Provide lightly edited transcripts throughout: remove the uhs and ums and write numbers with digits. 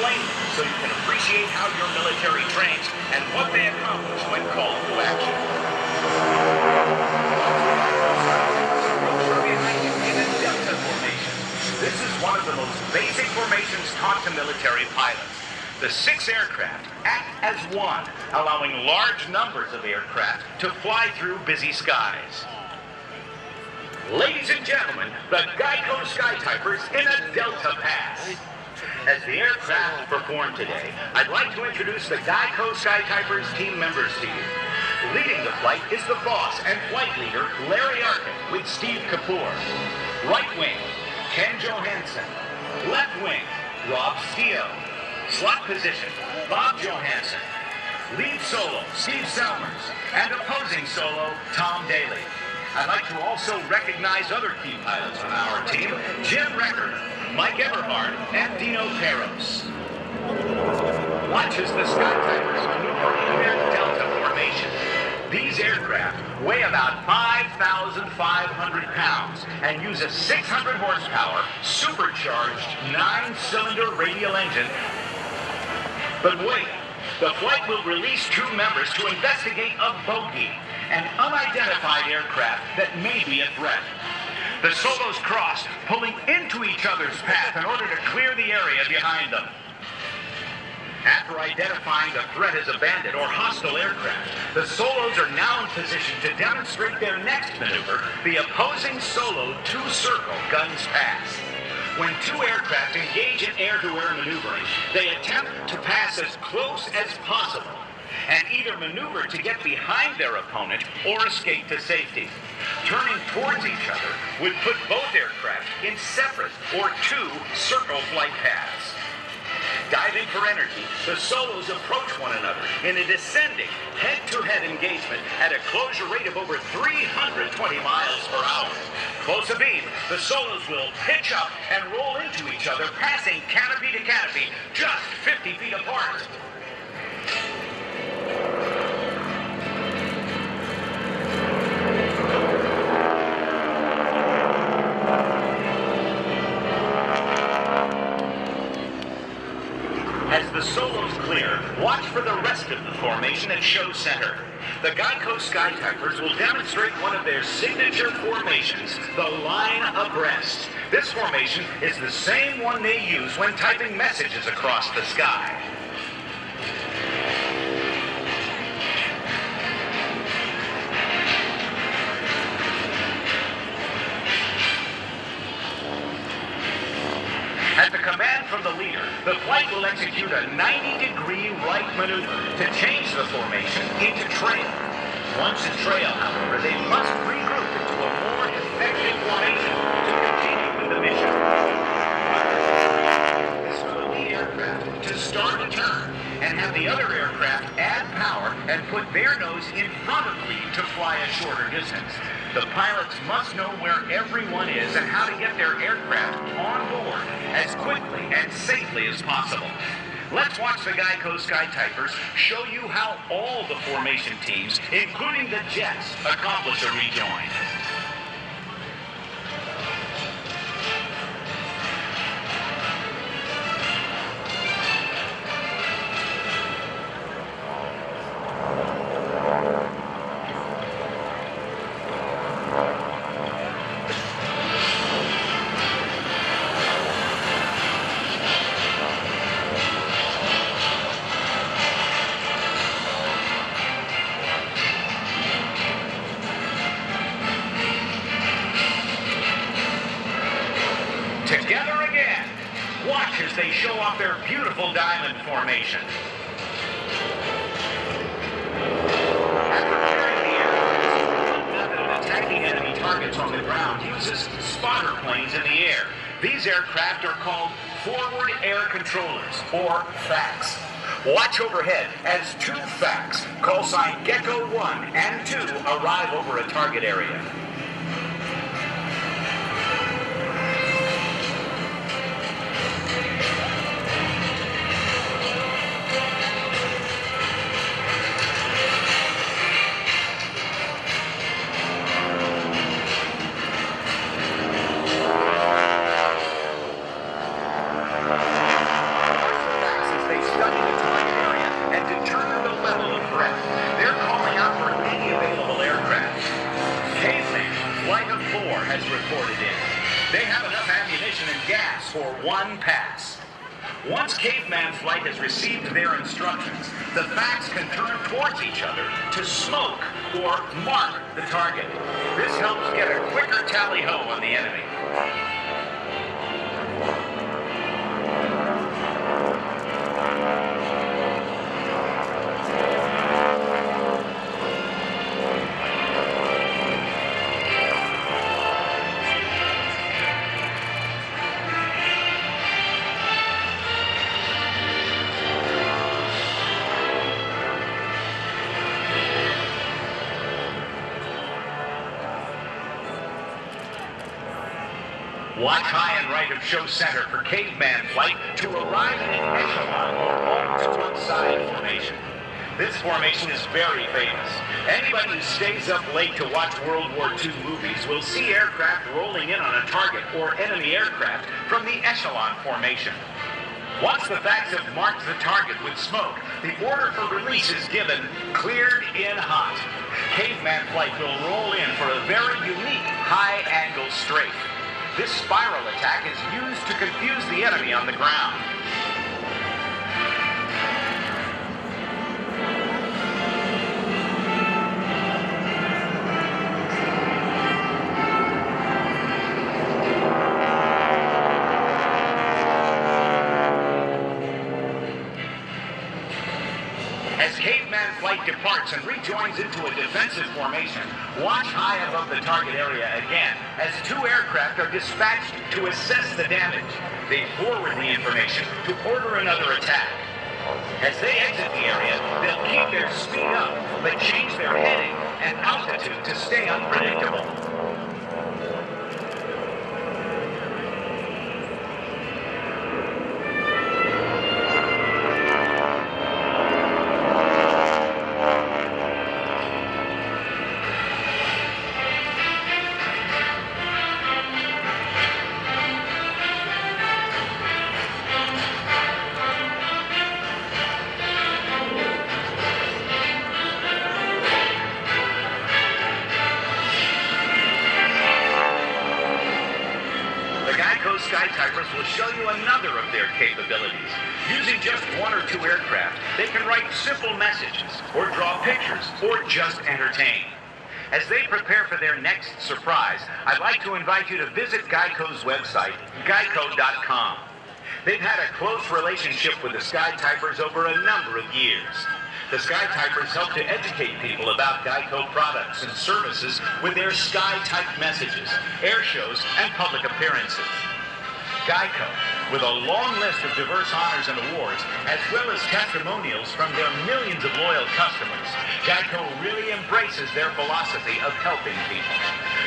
explain them so you can appreciate how your military trains and what they accomplish when called to action. In a delta formation. This is one of the most basic formations taught to military pilots. The 6 aircraft act as one, allowing large numbers of aircraft to fly through busy skies. Ladies and gentlemen, the GEICO Skytypers in a Delta Pass. As the aircraft perform today, I'd like to introduce the GEICO Skytypers team members to you. Leading the flight is the boss and flight leader, Larry Arkin, with Steve Kapoor. Right wing, Ken Johansson. Left wing, Rob Steele. Slot position, Bob Johansson. Lead solo, Steve Selmers. And opposing solo, Tom Daly. I'd like to also recognize other key pilots on our team, Jim Recker, Mike Eberhard, and Dino Peros. Watch as the Skytypers maneuver in their Delta formation. These aircraft weigh about 5,500 pounds and use a 600 horsepower supercharged 9-cylinder radial engine. But wait, the flight will release 2 members to investigate a bogey, an unidentified aircraft that may be a threat. The solos cross, pulling into each other's path in order to clear the area behind them. After identifying the threat as a bandit or hostile aircraft, the solos are now in position to demonstrate their next maneuver, the opposing solo 2-circle guns pass. When 2 aircraft engage in air-to-air maneuvering, they attempt to pass as close as possible and either maneuver to get behind their opponent or escape to safety. Turning towards each other would put both aircraft in separate or 2-circle flight paths. Diving for energy, the solos approach one another in a descending head-to-head engagement at a closure rate of over 320 miles per hour. Close abeam, the solos will pitch up and roll into each other, passing canopy to canopy, just 50 feet apart. As the solos clear, watch for the rest of the formation at show center. The GEICO Skytypers will demonstrate one of their signature formations, the line abreast. This formation is the same one they use when typing messages across the sky. At the command from the leader, the flight will execute a 90-degree right maneuver to change the formation into trail. Once in trail, however, they must regroup into a more effective formation to continue with the mission. This will allow the aircraft to start a turn and have the other aircraft add power and put their nose in front of lead to fly a shorter distance. The pilots must know where everyone is and how to get their aircraft on board as quickly and safely as possible. Let's watch the GEICO Skytypers show you how all the formation teams, including the jets, accomplish a rejoin. Together again. Watch as they show off their beautiful diamond formation. After clearing the air, one method of attacking enemy targets on the ground uses spotter planes in the air. These aircraft are called forward air controllers, or FACs. Watch overhead as 2 FACs, call sign Gecko 1 and 2, arrive over a target area. for one pass. Once caveman flight has received their instructions, the facts can turn towards each other to smoke or mark the target. This helps get a quicker tally-ho on the enemy. Watch high and right of show center for caveman flight to arrive in echelon or all to one side formation. This formation is very famous. Anybody who stays up late to watch World War II movies will see aircraft rolling in on a target or enemy aircraft from the echelon formation. Once the facts have marked the target with smoke, the order for release is given, cleared in hot. Caveman flight will roll in for a very unique high-angle strafe. This spiral attack is used to confuse the enemy on the ground. As caveman flight departs and rejoins into a defensive formation, watch high above the target area again as two aircraft are dispatched to assess the damage. They forward the information to order another attack. As they exit the area, they'll keep their speed up, but change their heading and altitude to stay unpredictable. GEICO Skytypers will show you another of their capabilities. Using just one or two aircraft, they can write simple messages, or draw pictures, or just entertain. As they prepare for their next surprise, I'd like to invite you to visit GEICO's website, geico.com. They've had a close relationship with the Skytypers over a number of years. The Skytypers help to educate people about GEICO products and services with their Skytype messages, air shows, and public appearances. GEICO, with a long list of diverse honors and awards, as well as testimonials from their millions of loyal customers, GEICO really embraces their philosophy of helping people.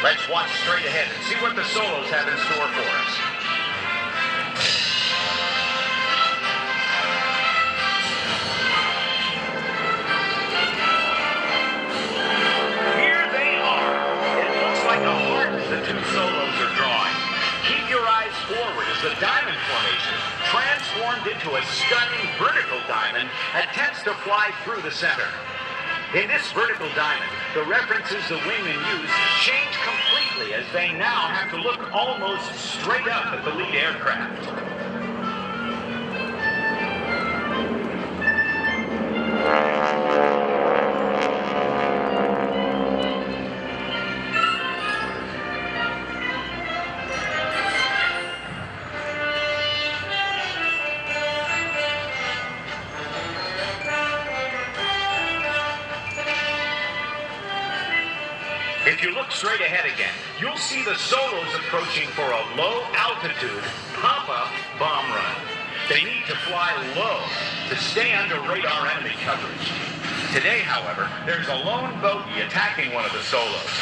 Let's watch straight ahead and see what the solos have in store for us. The two solos are drawing. Keep your eyes forward as the diamond formation, transformed into a stunning vertical diamond, attempts to fly through the center. In this vertical diamond, the references the wingmen use change completely as they now have to look almost straight up at the lead aircraft. If you look straight ahead again, you'll see the solos approaching for a low-altitude pop-up bomb run. They need to fly low to stay under radar enemy coverage. Today, however, there's a lone bogey attacking one of the solos.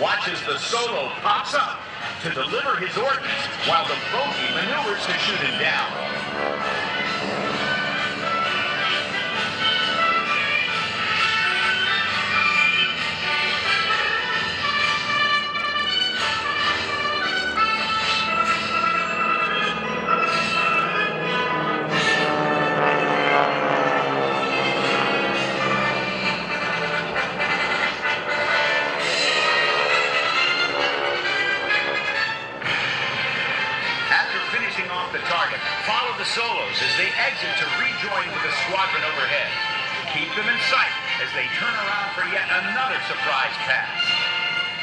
Watch as the solo pops up to deliver his ordnance while the bogey maneuvers to shoot him down. as they exit to rejoin with the squadron overhead. Keep them in sight as they turn around for yet another surprise pass.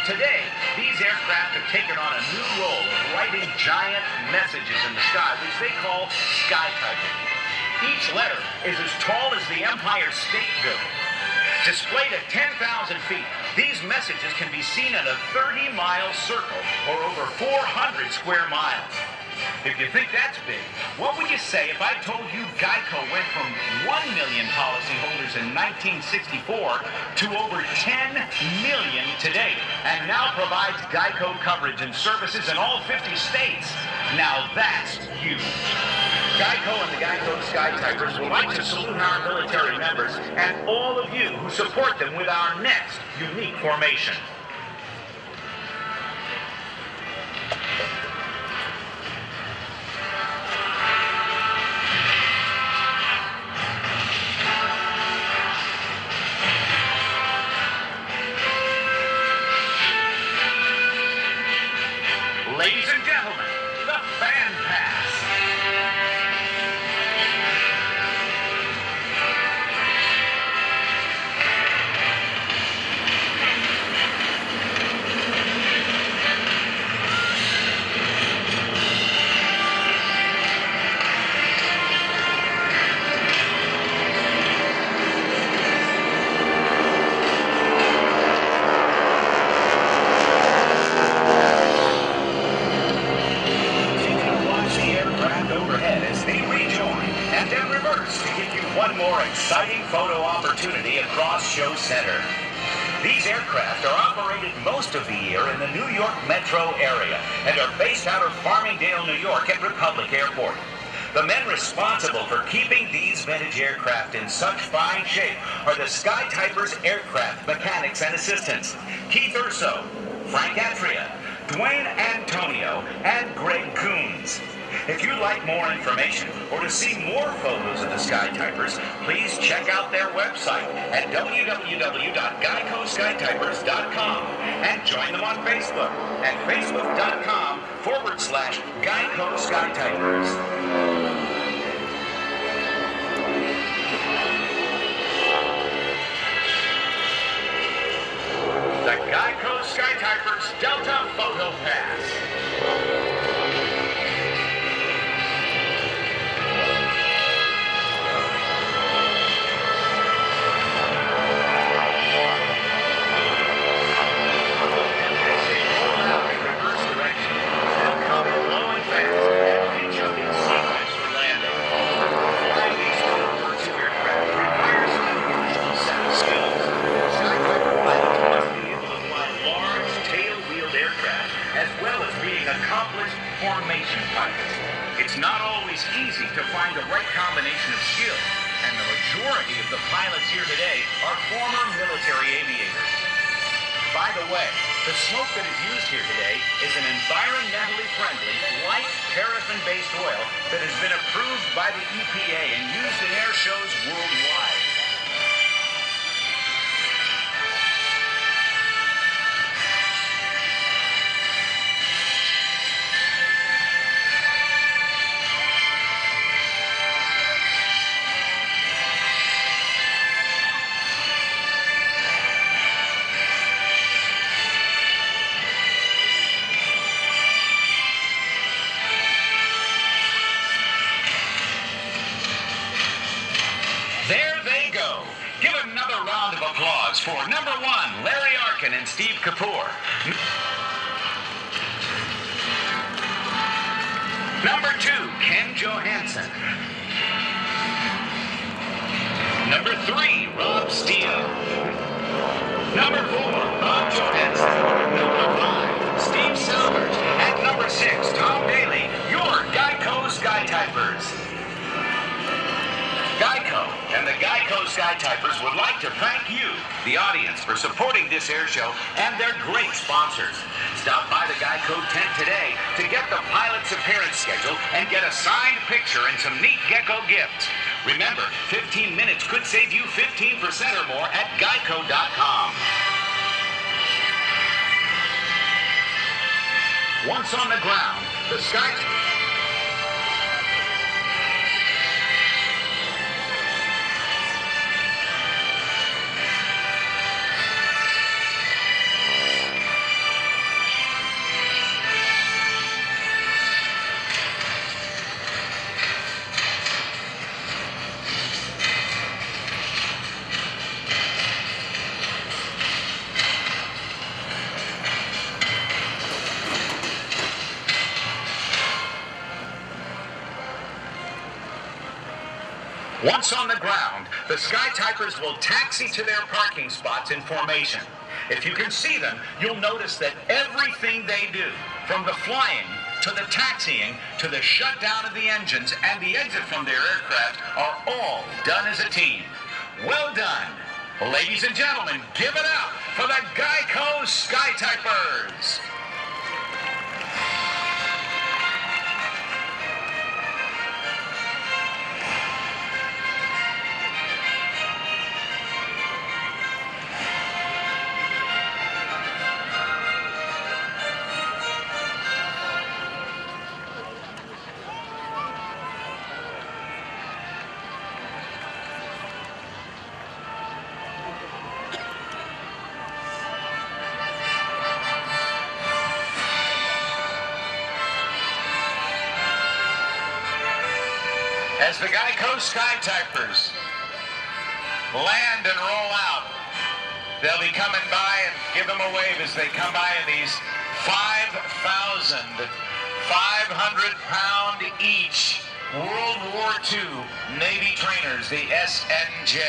Today, these aircraft have taken on a new role of writing giant messages in the sky, which they call Skytyping. Each letter is as tall as the Empire State Building. Displayed at 10,000 feet, these messages can be seen in a 30-mile circle, or over 400 square miles. If you think that's big, what would you say if I told you GEICO went from 1 million policyholders in 1964 to over 10 million today, and now provides GEICO coverage and services in all 50 states? Now that's huge. GEICO and the GEICO Skytypers would like to salute our military members and all of you who support them with our next unique formation. Ladies and gentlemen, the fan pass. One more exciting photo opportunity across Show Center. These aircraft are operated most of the year in the New York metro area and are based out of Farmingdale, New York at Republic Airport. The men responsible for keeping these vintage aircraft in such fine shape are the Skytypers aircraft mechanics and assistants, Keith Urso, Frank Atria, Dwayne Antonio, and Greg Coons. If you'd like more information or to see more photos of the Skytypers, please check out their website at www.geicoskytypers.com and join them on Facebook at facebook.com/GEICO Skytypers. The GEICO Skytypers Delta Photo Pass. Accomplished formation pilots. It's not always easy to find the right combination of skills, and the majority of the pilots here today are former military aviators. By the way, the smoke that is used here today is an environmentally friendly, light paraffin-based oil that has been approved by the EPA and used in air shows worldwide. There they go. Give another round of applause for number 1, Larry Arkin and Steve Kapoor. Number 2, Ken Johansson. Number 3, Rob Steele. Number 4, Bob Johansson. Number 5, Steve Silvers. And number 6, Tom Daly, your GEICO Skytypers. GEICO and the GEICO Skytypers would like to thank you, the audience, for supporting this air show and their great sponsors. Stop by the GEICO tent today to get the pilot's appearance schedule and get a signed picture and some neat gecko gifts. Remember, 15 minutes could save you 15% or more at geico.com. Once on the ground, the Skytypers Once on the ground, the Skytypers will taxi to their parking spots in formation. If you can see them, you'll notice that everything they do, from the flying to the taxiing to the shutdown of the engines and the exit from their aircraft, are all done as a team. Well done. Ladies and gentlemen, give it up for the GEICO Skytypers. As the GEICO Skytypers land and roll out, they'll be coming by and give them a wave as they come by in these 5,500-pound each World War II Navy trainers, the SNJ.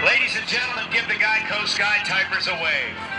Ladies and gentlemen, give the GEICO Skytypers a wave.